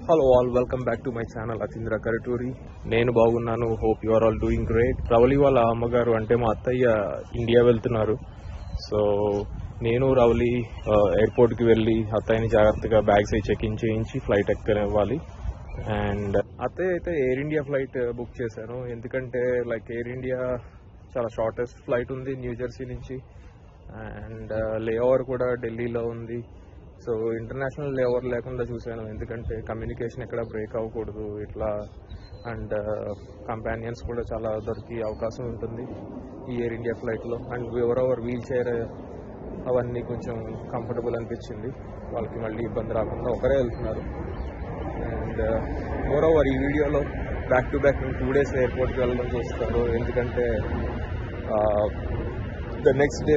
Hello all, welcome back to my channel Atheendra Karaturi. నేను బాగున్నాను. Hope you are all doing great. Ravali వాళ్ళ అమ్మగారు అంటే మా అత్తయ్య ఇండియా వెళ్తున్నారు. సో నేను రవలి ఎయిర్పోర్ట్కి వెళ్ళి అత్తయ్యని జాగ్రత్తగా బ్యాగ్స్ అయి చెక్ ఇన్ చేయించి ఫ్లైట్ ఎక్కనివ్వాలి. అండ్ అత్తయ్య అయితే ఎయిర్ ఇండియా ఫ్లైట్ బుక్ చేశాను. ఎందుకంటే లైక్ ఎయిర్ ఇండియా చాలా షార్టెస్ట్ ఫ్లైట్ ఉంది న్యూజెర్సీ నుంచి. అండ్ లేఓవర్ కూడా ఢిల్లీలో ఉంది. సో ఇంటర్నేషనల్ లేఓవర్ లేకుండా చూశాను, ఎందుకంటే కమ్యూనికేషన్ ఎక్కడ బ్రేక్ అవ్వకూడదు ఇట్లా. అండ్ కంపానియన్స్ కూడా చాలా దొరికి అవకాశం ఉంటుంది ఈ ఎయిర్ ఇండియా ఫ్లైట్లో. అండ్ ఎవరెవర్ వీల్ చైర్ అవన్నీ కొంచెం కంఫర్టబుల్ అనిపించింది. వాళ్ళకి మళ్ళీ ఇబ్బంది రాకుండా ఒకరే వెళ్తున్నారు. అండ్ మోరోవర్ ఈ వీడియోలో బ్యాక్ టు బ్యాక్ 2 days ఎయిర్పోర్ట్కి వెళ్ళడం చూస్తారు. ఎందుకంటే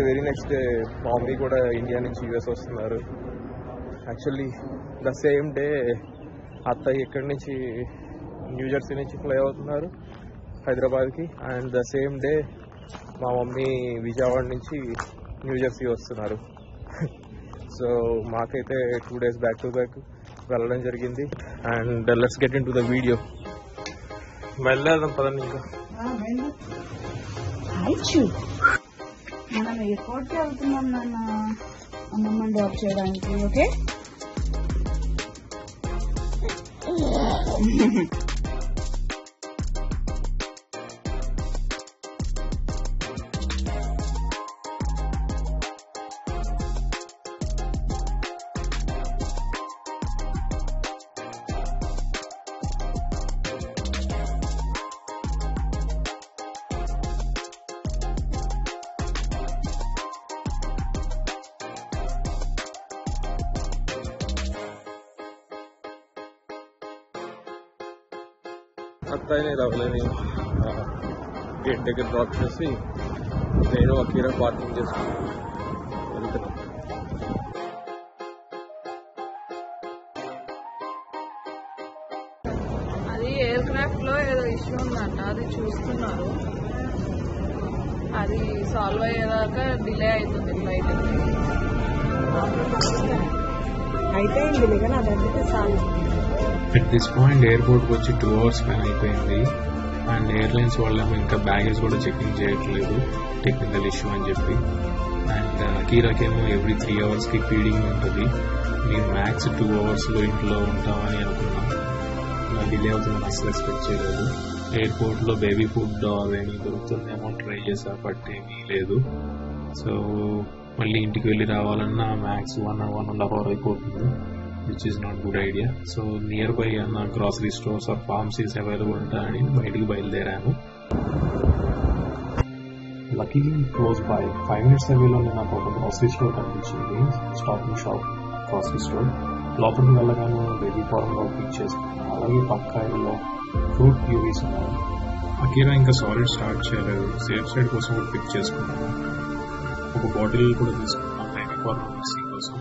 వెరీ నెక్స్ట్ డే మా మమ్మీ కూడా ఇండియా నుంచి యూఎస్ వస్తున్నారు. యాక్చువల్లీ ద సేమ్ డే అత్తయ్య ఇక్కడి నుంచి న్యూజెర్సీ నుంచి ఫ్లై అవుతున్నారు హైదరాబాద్కి. అండ్ ద సేమ్ డే మా మమ్మీ విజయవాడ నుంచి న్యూజెర్సీ వస్తున్నారు. సో మాకైతే 2 days బ్యాక్ టు బ్యాక్ వెళ్ళడం జరిగింది. And let's get into the video. వెళ్ళేద్దాం పదండి. ఇంకా మనం ఎయిర్పోర్ట్కి వెళ్తున్నాం నాన్న, అమ్మమ్మని డ్రాప్ చేయడానికి. ఓకే, అత్తయ్యని రవలని గేట్ దగ్గర డ్రాప్ చేసి నేను అకీరా పార్కింగ్ చేసుకుని వెళ్తున్నాను. అది ఎయిర్ క్రాఫ్ట్ లో ఏదో ఇష్యూ ఉందంట, అది చూస్తున్నారు. అది సాల్వ్ అయ్యేదాకా డిలే అవుతుంది ఫ్లైట్. అయిపోయింది కానీ అదంటే సాల్వ్. అట్ దిస్ పాయింట్ ఎయిర్పోర్ట్కి వచ్చి 2 hours పైన అయిపోయింది. అండ్ ఎయిర్లైన్స్ వాళ్ళేమో ఇంకా బ్యాగేజ్ కూడా చెకింగ్ చేయట్లేదు, టెక్నికల్ ఇష్యూ అని చెప్పి. అండ్ కీరాకేమో ఎవ్రీ 3 hours ఫీడింగ్ ఉంటుంది. నేను మ్యాక్స్ 2 hours ఇంట్లో ఉంటామని అనుకున్నాం. ఇలా డిలే అవుతుందని అసలు ఎక్స్పెక్ట్ చేయలేదు. ఎయిర్పోర్ట్లో బేబీ ఫుడ్ అవేమీ దొరుకుతుందేమో ట్రై చేసా, బట్ ఏమీ లేదు. సో మళ్ళీ ఇంటికి వెళ్ళి రావాలన్నా మ్యాక్స్ 1.5 hour అయిపోతుంది, which is not good idea. So nearby అన్న grocery stores or pharmacies available ఉంటాయని బయటికి బయలుదేరాను. లక్కీలీ క్లోజ్ బై 5 minutes అవేలోనే నాకు ఒక గ్రాసరీ స్టోర్ కనిపించింది, stop and shop grocery store. లోపలికి వెళ్ళగానే బేబీ ఫార్మ్లో పిక్ చేసుకున్నాను. అలాగే పక్క ఏరియాలో ఫ్రూట్ ప్యూరీస్ ఉన్నాయి. అకీరా ఇంకా సాలిడ్ స్టార్ట్ చేయలేదు, సేఫ్ సైడ్ కోసం కూడా పిక్ చేసుకున్నాను. ఒక బాటిల్ కూడా తీసుకున్నాను బేబీ ఫార్మసీ కోసం.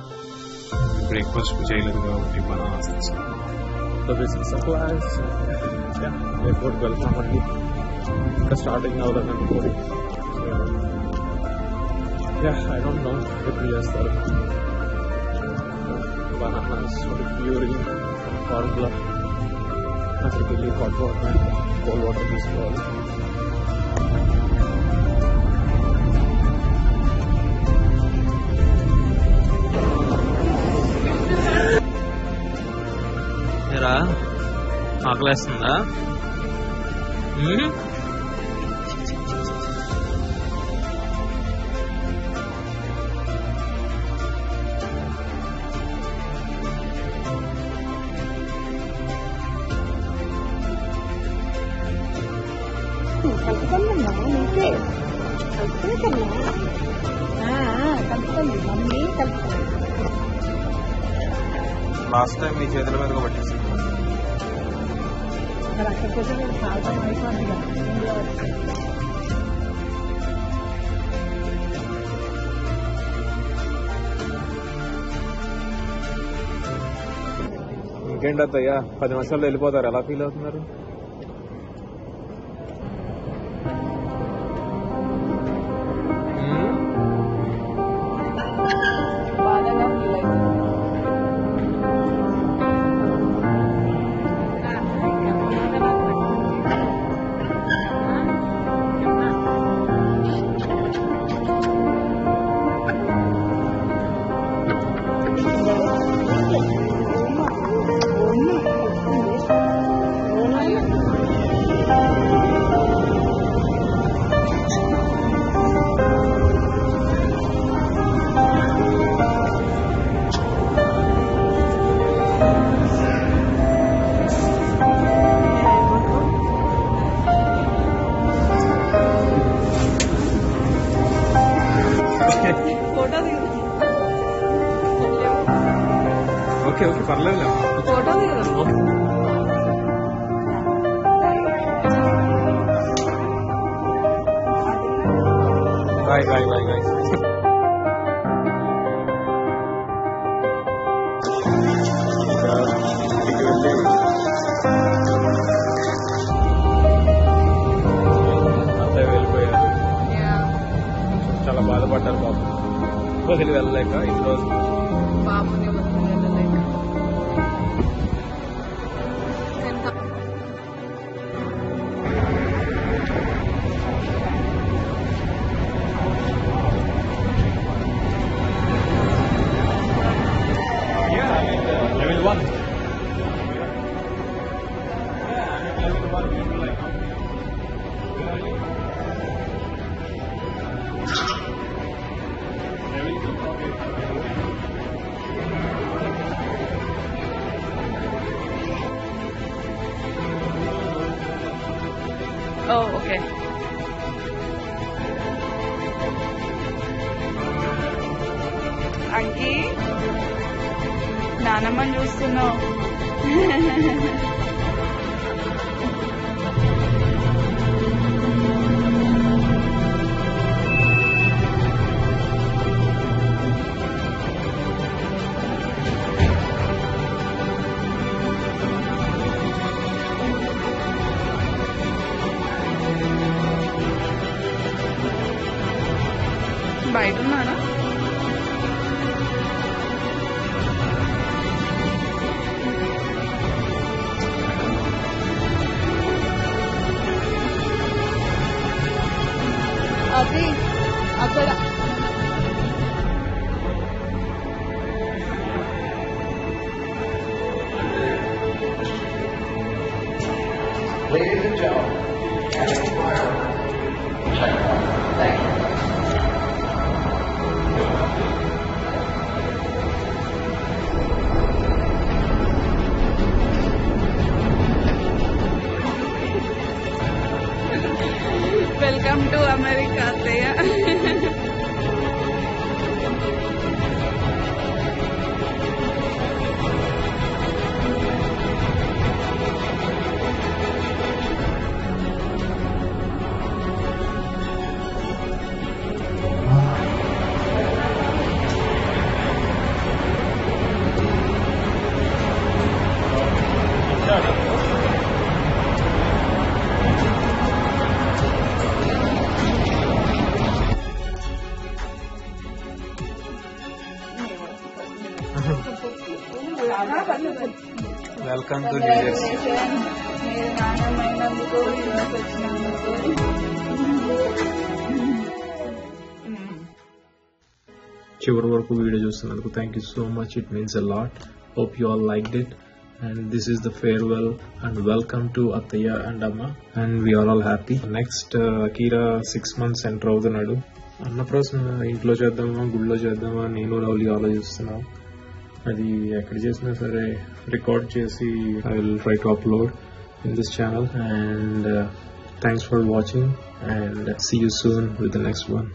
బ్రేక్ఫాస్ట్ చేయలేదు కాబట్టి బనానాస్ తీసుకున్నాం. The basic supplies. ఎయిర్పోర్ట్కి వెళ్తామండి, ఇంకా స్టార్టింగ్ అవ్వలేదండి. ఐ డోంట్ నో ఎప్పుడు చేస్తారు. బనానాస్, ప్యూరీ, ఫార్ములా, అక్కడికి వెళ్ళి హాట్ వాటర్, కోల్డ్ వాటర్ తీసుకోవాలి. ఆకలేస్తుందా? లాస్ట్ టైం మీ చేతుల మీదగా పట్టేసి ఇంకేంటయ్యా 10 నిమిషాల్లో వెళ్ళిపోతారు. ఎలా ఫీల్ అవుతున్నారు? Bye bye bye bye. ఇంటికి వెళ్ళి అత్తయ్య వెళ్ళిపోయారు. చాలా బాధపడ్డారు పాపం, వదిలి వెళ్ళలేక ఇన్ని రోజులు. బాబుని వెళ్ళలేక Level 1. Level 1. Oh, okay. అంకి నానమ్మని చూస్తున్నావు. బయట ఉన్నానా? అది అక్కడ Ladies and gentlemen, Captain Fire, check out. Thank you. Welcome to America అత్తయ్య. Welcome to New Jersey. మీరు నాన్నమైనందుకు యూఎస్ వచ్చినందుకు. చివరి వరకు వీడియో చూస్తున్నందుకు thank you so much. It means a lot. Hope you all liked it. And this is the farewell and welcome to Attaya and Amma, and we are all happy. Next Akira 6 months enter అవుతున్నాడు. అన్నప్రాసన ఇంట్లో చేద్దామా గుళ్ళో చేద్దామా నేను రావులి ఆలోచిస్తున్నాం. అది ఎక్కడ చేసినా సరే రికార్డ్ చేసి I will try to upload in this channel, and thanks for watching and see you soon with the next one.